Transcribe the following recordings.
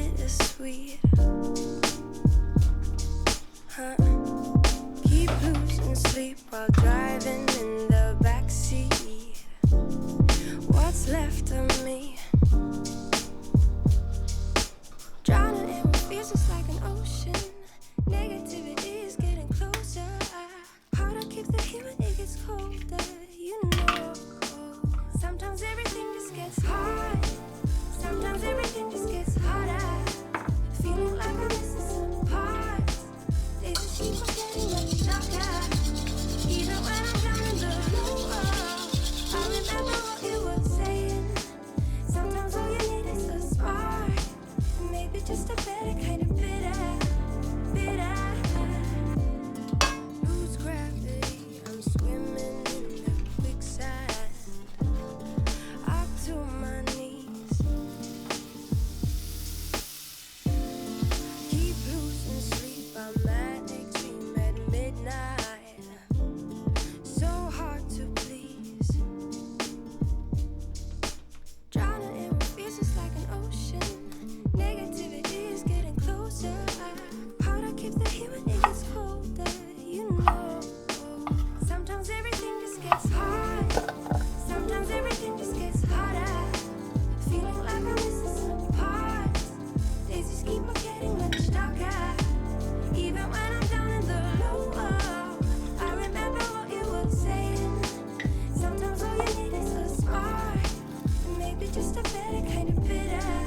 bittersweet. Huh? Keep losing sleep while driving in the backseat. What's left of me? Drowning in fears just like an ocean. Negativity is getting closer. Hard to keep the heat when it gets colder. You know, sometimes everything just gets hard. Sometimes everything just gets harder. Feeling like I'm missing some parts. They just keep on getting much darker. Even when I'm down in the lower, I remember what you were saying. Sometimes all you need is a spark. Maybe just a better kind of bitter. Lose gravity, I'm swimming in the quicksand. Up to my knees. Keep losing sleep, I'm at extreme at midnight. So hard to please. Drowning in fears just like an ocean. Negativity is getting closer. Hard to keep the heat when it gets colder. You know, sometimes everything just gets hard. Sometimes everything just gets harder. Feeling like I'm missing some parts. Days just keep on getting much darker. Even when I'm down in the lower, I remember what you were saying. Sometimes all you need is a spark. Maybe just a better kind of bitter.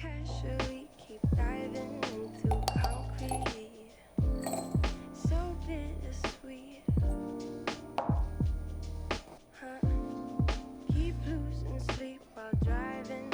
Casually keep diving into concrete. So bittersweet. Huh? Keep losing sleep while driving